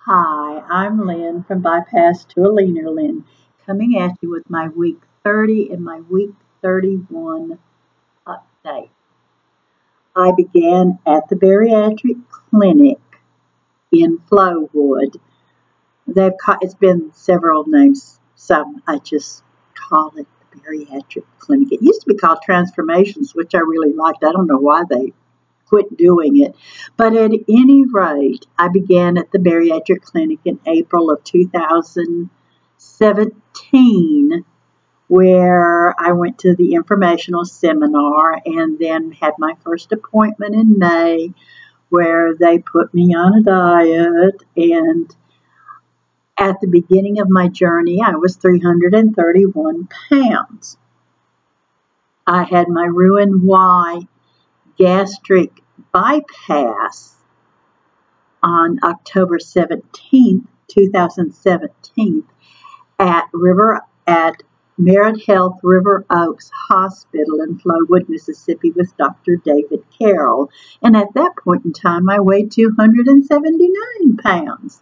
Hi, I'm Lynn from Bypass to a Leaner Lynn, coming at you with my week 30 and my week 31 update. I began at the bariatric clinic in Flowood. It's been several names, so I just call it the bariatric clinic. It used to be called Transformations, which I really liked. I don't know why they quit doing it. But at any rate, I began at the bariatric clinic in April of 2017, where I went to the informational seminar and then had my first appointment in May, where they put me on a diet. And at the beginning of my journey, I was 331 pounds. I had my Roux-en-Y gastric bypass on October 17th, 2017 at Merit Health River Oaks Hospital in Flowood, Mississippi with Dr. David Carroll. And at that point in time, I weighed 279 pounds.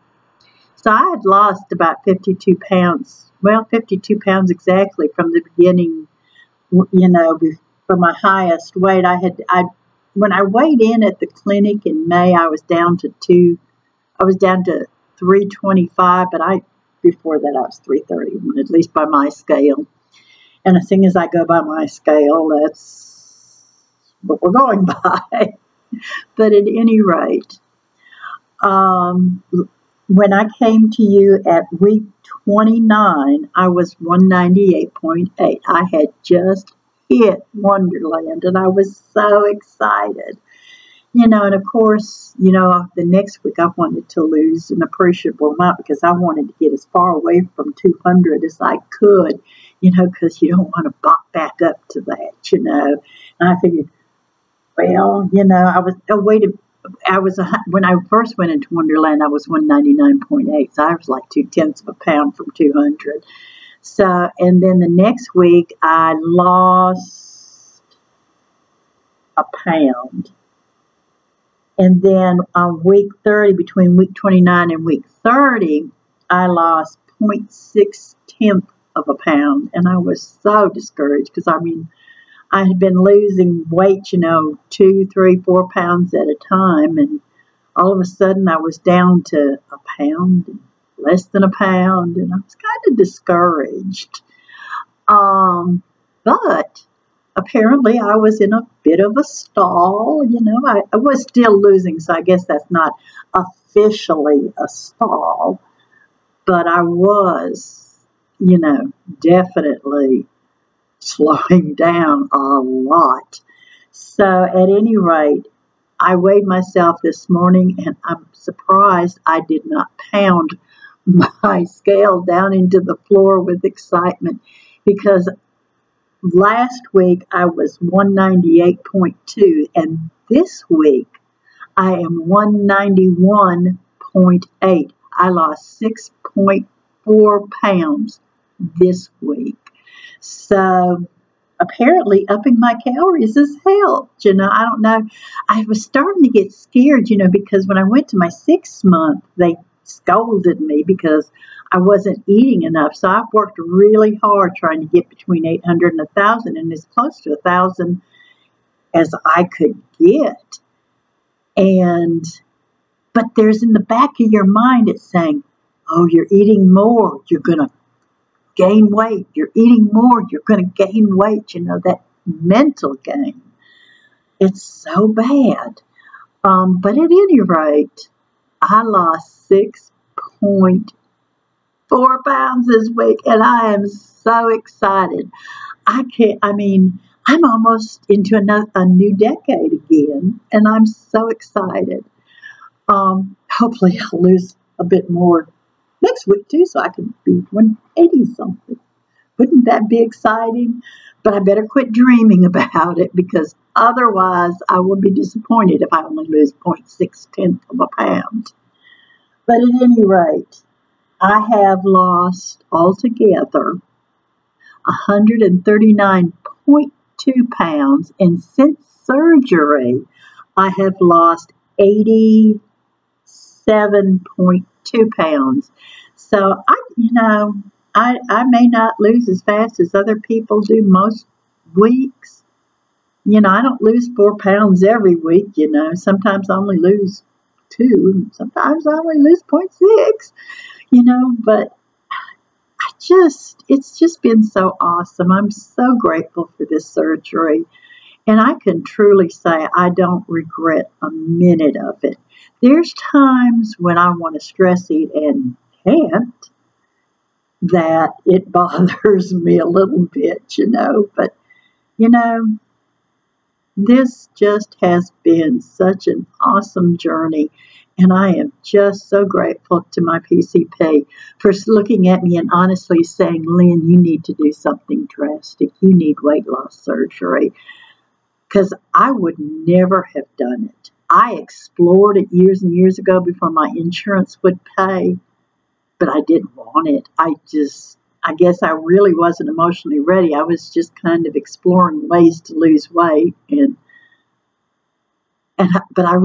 So I had lost about 52 pounds, 52 pounds exactly from the beginning, for my highest weight. When I weighed in at the clinic in May, I was down to 325, but before that I was 331, at least by my scale. And as soon as I go by my scale, that's what we're going by. But at any rate, when I came to you at week 29, I was 198.8. I had just hit Wonderland, and I was so excited. And of course, the next week I wanted to lose an appreciable amount because I wanted to get as far away from 200 as I could, because you don't want to bop back up to that, And I figured, well, when I first went into Wonderland, I was 199.8, so I was like 0.2 of a pound from 200. So, and then the next week I lost a pound. And then on week 30, between week 29 and week 30, I lost 0.6 of a pound. And I was so discouraged because, I had been losing weight, 2, 3, 4 pounds at a time. And all of a sudden I was down to a pound, less than a pound. And I was kind of discouraged. But apparently I was in a bit of a stall. I was still losing, so I guess that's not officially a stall. But I was, definitely slowing down a lot. So at any rate, I weighed myself this morning, and I'm surprised I did not pound my scale down into the floor with excitement, because last week I was 198.2, and this week I am 191.8. I lost 6.4 pounds this week. So apparently upping my calories has helped. I don't know. I was starting to get scared, because when I went to my 6th month, they scolded me because I wasn't eating enough. So I've worked really hard trying to get between 800 and 1,000, and as close to 1,000 as I could get. But there's in the back of your mind, it's saying, oh, you're eating more, you're going to gain weight. You're eating more, you're going to gain weight. That mental game. It's so bad. But at any rate, I lost 6.4 pounds this week, and I am so excited. I'm almost into a new decade again, and I'm so excited. Hopefully I'll lose a bit more next week too, so I can be 180 something. Wouldn't that be exciting? But I better quit dreaming about it, because otherwise I will be disappointed if I only lose 0.6 of a pound. But at any rate, I have lost altogether 139.2 pounds, and since surgery I have lost 87 7.2 pounds. So I may not lose as fast as other people do most weeks. I don't lose 4 pounds every week. Sometimes I only lose 2, sometimes I only lose 0.6. But it's just been so awesome. I'm so grateful for this surgery. And I can truly say I don't regret a minute of it. There's times when I want to stress eat and can't, that it bothers me a little bit, But, this just has been such an awesome journey. And I am just so grateful to my PCP for looking at me and honestly saying, Lynn, you need to do something drastic. You need weight loss surgery. Because I would never have done it. I explored it years and years ago before my insurance would pay, but I didn't want it. I guess I really wasn't emotionally ready. I was just kind of exploring ways to lose weight, but I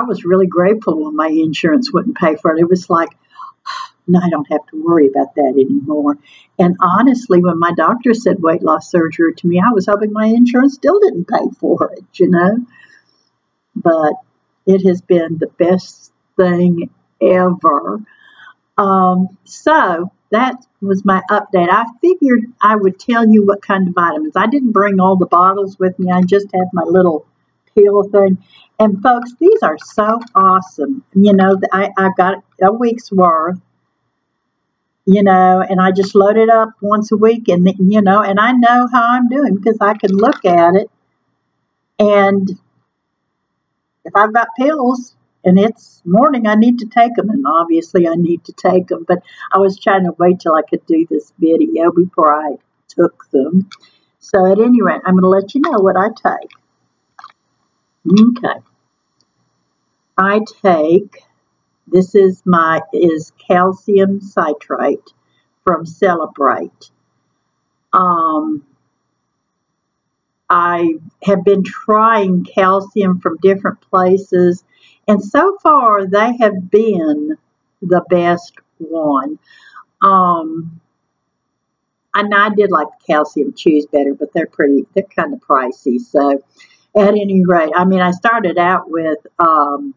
was really grateful when my insurance wouldn't pay for it. It was like, no, I don't have to worry about that anymore. And honestly, when my doctor said weight loss surgery to me, I was hoping my insurance still didn't pay for it, But it has been the best thing ever. So that was my update. I figured I would tell you what kind of vitamins. I didn't bring all the bottles with me. I just have my little pill thing. And folks, these are so awesome. I've got a week's worth. And I just load it up once a week, and I know how I'm doing because I can look at it. And if I've got pills and it's morning, I need to take them, and obviously I need to take them. But I was trying to wait till I could do this video before I took them. So at any rate, I'm going to let you know what I take. Okay. I take, this is calcium citrate from Celebrate. I have been trying calcium from different places, and so far they have been the best one. And I did like the calcium chews better, but they're kind of pricey. So at any rate, I started out with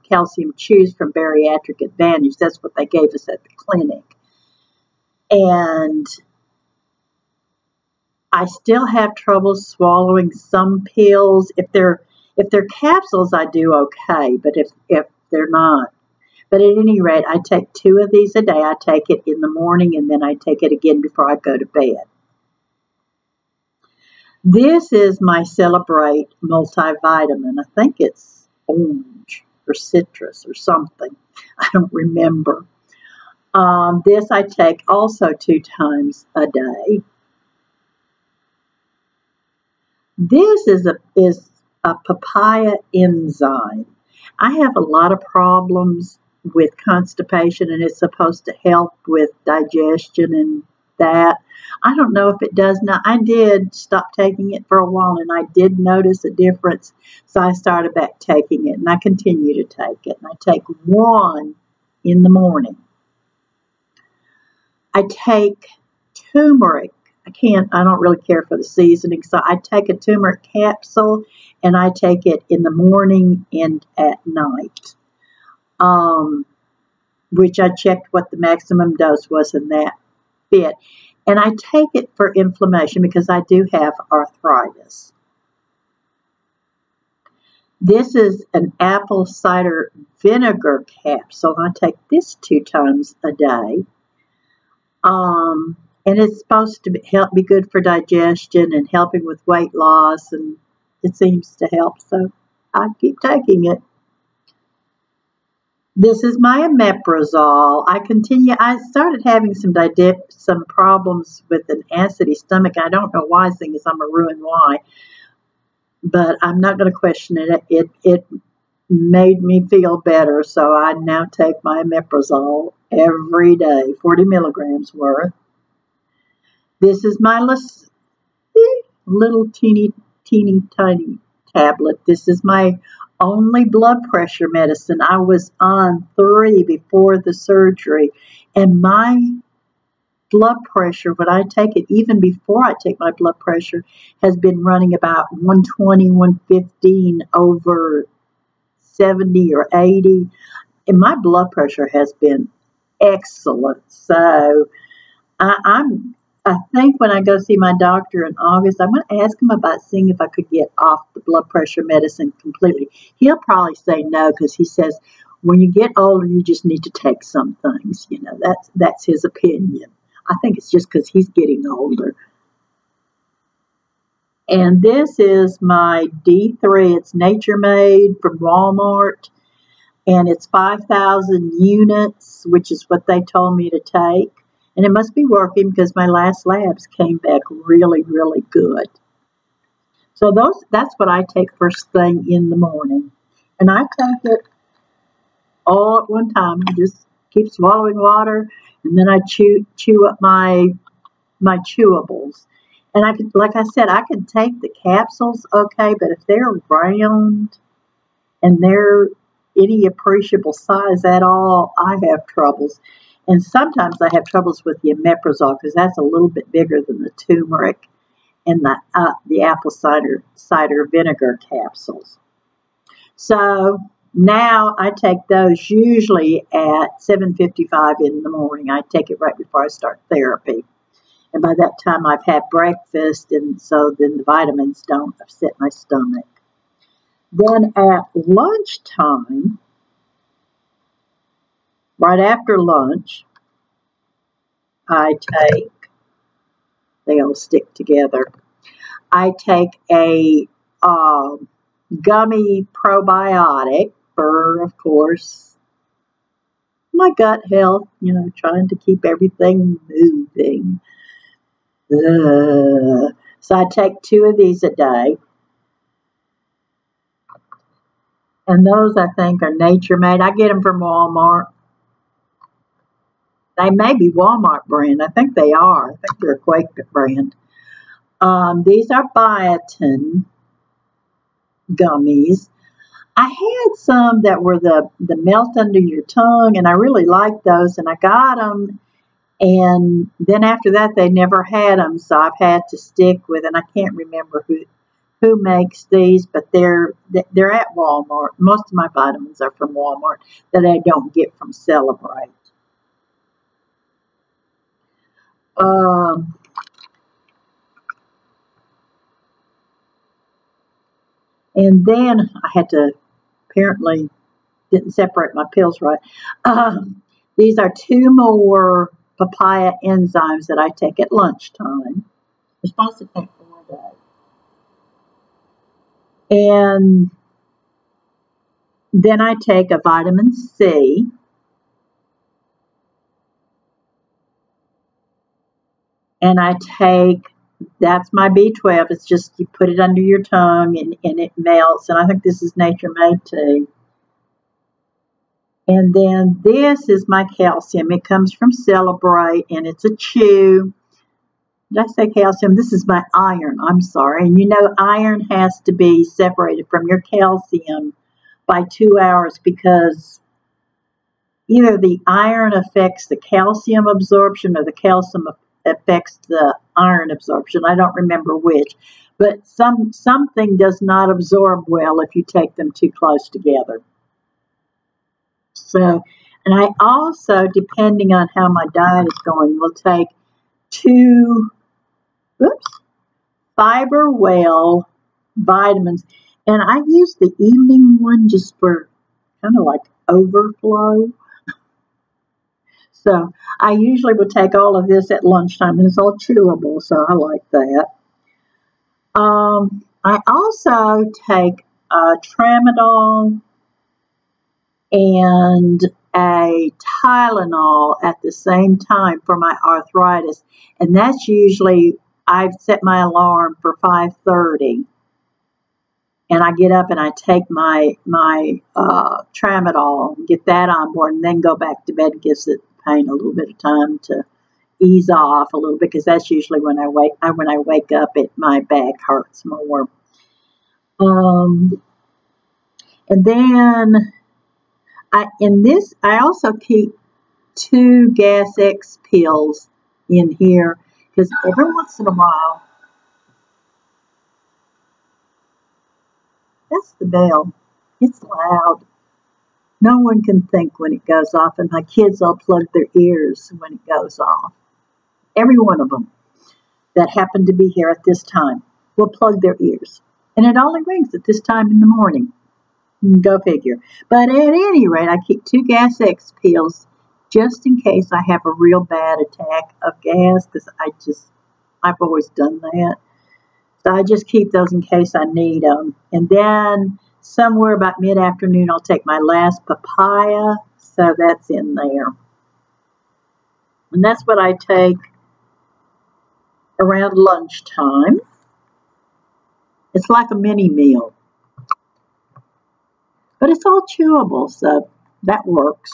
calcium chews from Bariatric Advantage. That's what they gave us at the clinic. And I still have trouble swallowing some pills. If they're capsules, I do okay, but if they're not. But at any rate, I take 2 of these a day. I take it in the morning, and then I take it again before I go to bed. This is my Celebrate multivitamin. I think it's orange or citrus or something. I don't remember. This I take also 2 times a day. This is a papaya enzyme. I have a lot of problems with constipation, and it's supposed to help with digestion and that. I don't know if it does now. I did stop taking it for a while, and I did notice a difference, so I started back taking it, and I continue to take it. And I take 1 in the morning. I take turmeric. I don't really care for the seasoning, so I take a turmeric capsule, and I take it in the morning and at night, which I checked what the maximum dose was, and that fit. And I take it for inflammation because I do have arthritis. This is an apple cider vinegar capsule. I take this 2 times a day. And it's supposed to be good for digestion and helping with weight loss, and it seems to help, so I keep taking it. This is my omeprazole. I started having some problems with an acidy stomach. I don't know why, seeing as I'm a ruin why, but I'm not going to question it. It made me feel better, so I now take my omeprazole every day, 40 milligrams worth. This is my little teeny tiny tablet. This is my only blood pressure medicine. I was on 3 before the surgery, and my blood pressure, when I take it, even before I take my blood pressure, has been running about 120, 115 over 70 or 80. And my blood pressure has been excellent. So I think when I go see my doctor in August, I'm going to ask him about seeing if I could get off the blood pressure medicine completely. He'll probably say no, because he says when you get older, you just need to take some things. You know, that's his opinion. I think it's just because he's getting older. And this is my D3. It's Nature Made from Walmart. And it's 5,000 units, which is what they told me to take. And it must be working because my last labs came back really, really good. So that's what I take first thing in the morning. And I take it all at one time. I just keep swallowing water, and then I chew up my chewables. And I could, like I said, I can take the capsules, okay, but if they're round and they're any appreciable size at all, I have troubles. And sometimes I have troubles with the omeprazole because that's a little bit bigger than the turmeric and the apple cider vinegar capsules. So now I take those usually at 7:55 in the morning. I take it right before I start therapy. And by that time I've had breakfast, and so then the vitamins don't upset my stomach. Then at lunchtime, right after lunch, they all stick together. I take a gummy probiotic for, of course, my gut health, trying to keep everything moving. So I take 2 of these a day. And those, I think, are Nature Made. I get them from Walmart. They may be Walmart brand. I think they are. I think they're a Quaker brand. These are biotin gummies. I had some that were the melt under your tongue, and I really liked those, and I got them. And then after that, they never had them, so I've had to stick with, and I can't remember who makes these, but they're at Walmart. Most of my vitamins are from Walmart that I don't get from Celebrate. And then I had to, apparently didn't separate my pills right. These are 2 more papaya enzymes that I take at lunchtime. You're supposed to take 4 a day. And then I take a vitamin C. And I take, that's my B12. It's just you put it under your tongue and it melts. And I think this is Nature Made too. And then this is my calcium. It comes from Celebrate, and it's a chew. Did I say calcium? This is my iron. I'm sorry. And iron has to be separated from your calcium by 2 hours because either the iron affects the calcium absorption or the calcium affects the iron absorption. I don't remember which. But something does not absorb well if you take them too close together. So, and I also, depending on how my diet is going, will take 2 Fiber Well vitamins. And I use the evening one just for kind of like overflow. So I usually will take all of this at lunchtime, and it's all chewable, so I like that. I also take tramadol and a Tylenol at the same time for my arthritis, and that's usually, I've set my alarm for 5:30, and I get up and I take my tramadol, get that on board, and then go back to bed. It gives the pain a little bit of time to ease off a little bit, because that's usually when I wake up, my back hurts more. And then I also keep 2 Gas X pills in here because every once in a while, that's the bell. It's loud. No one can think when it goes off, and my kids all plug their ears when it goes off. Every one of them that happen to be here at this time will plug their ears. And it only rings at this time in the morning. Go figure. But at any rate, I keep 2 Gas X pills just in case I have a real bad attack of gas, because I've always done that. So I just keep those in case I need them. And then somewhere about mid-afternoon, I'll take my last papaya. So that's in there. And that's what I take around lunchtime. It's like a mini meal. But it's all chewable, so that works.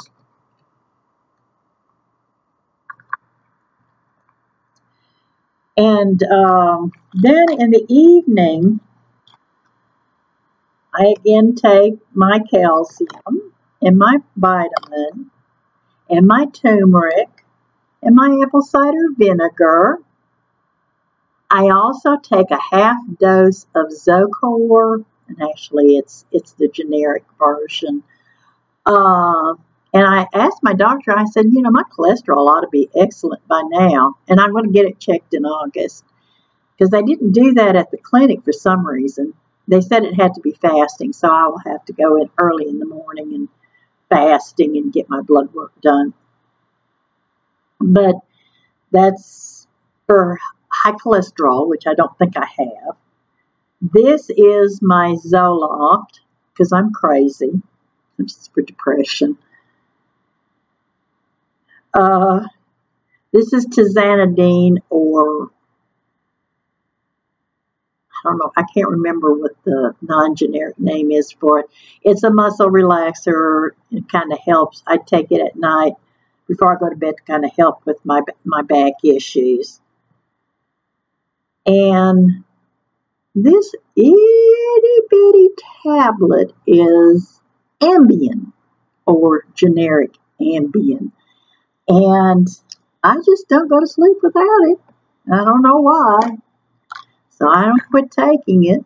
And then in the evening, I again take my calcium and my vitamin and my turmeric and my apple cider vinegar. I also take a half dose of Zocor, and actually it's the generic version. And I asked my doctor, I said, my cholesterol ought to be excellent by now, and I'm going to get it checked in August, because they didn't do that at the clinic for some reason. They said it had to be fasting, so I will have to go in early in the morning and fasting and get my blood work done. But that's for high cholesterol, which I don't think I have. This is my Zoloft, because I'm crazy. It's for depression. This is tizanidine, or I don't know, I can't remember what the non-generic name is for it. It's a muscle relaxer. It kind of helps. I take it at night before I go to bed to kind of help with my back issues. And this itty bitty tablet is Ambien, or generic Ambien. And I just don't go to sleep without it. I don't know why. So I don't quit taking it,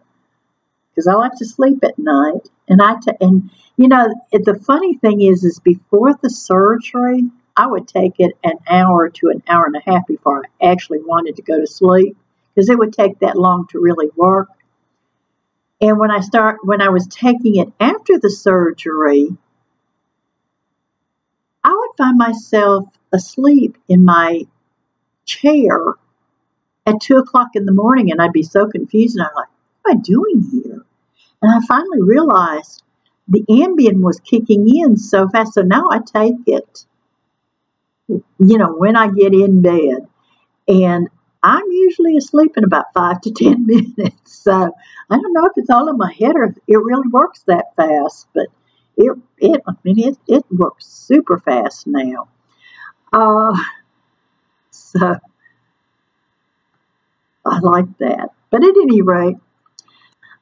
because I like to sleep at night. And the funny thing is before the surgery, I would take it an hour to an hour and a half before I actually wanted to go to sleep, because it would take that long to really work. And when I was taking it after the surgery, I would find myself asleep in my chair at 2 o'clock in the morning, and I'd be so confused, and I'm like, what am I doing here? And I finally realized the Ambien was kicking in so fast, so now I take it, when I get in bed, and I'm usually asleep in about 5 to 10 minutes, so I don't know if it's all in my head or if it really works that fast, but it works super fast now. So I like that. But at any rate,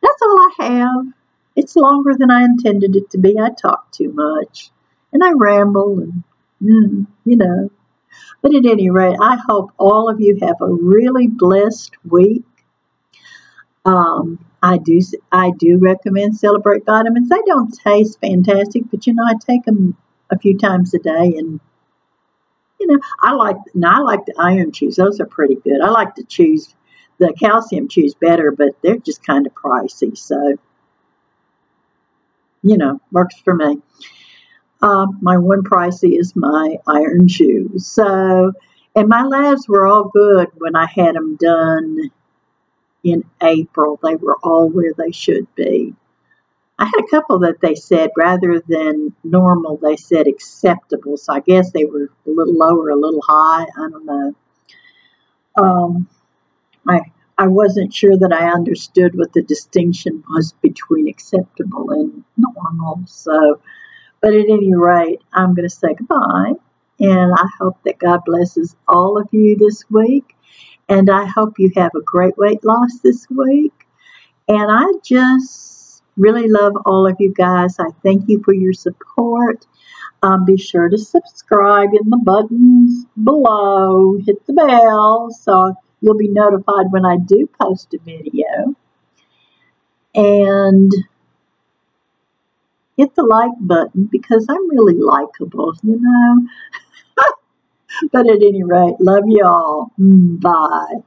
that's all I have. It's longer than I intended it to be. I talk too much, and I ramble, and But at any rate, I hope all of you have a really blessed week. I do recommend Celebrate Vitamins. They don't taste fantastic, but I take them a few times a day, and I like the iron chews. Those are pretty good. I like to choose the calcium chews better, but they're just kind of pricey, so works for me. My one pricey is my iron chews. So, and my labs were all good when I had them done in April. They were all where they should be. I had a couple that they said, rather than normal, they said acceptable. So I guess they were a little lower, a little high. I don't know. I wasn't sure that I understood what the distinction was between acceptable and normal. So, but at any rate, I'm going to say goodbye. And I hope that God blesses all of you this week. And I hope you have a great weight loss this week. And I just Really love all of you guys. I thank you for your support. Be sure to subscribe in the buttons below. Hit the bell so you'll be notified when I do post a video. And hit the like button because I'm really likable, you know. But at any rate, love you all. Bye.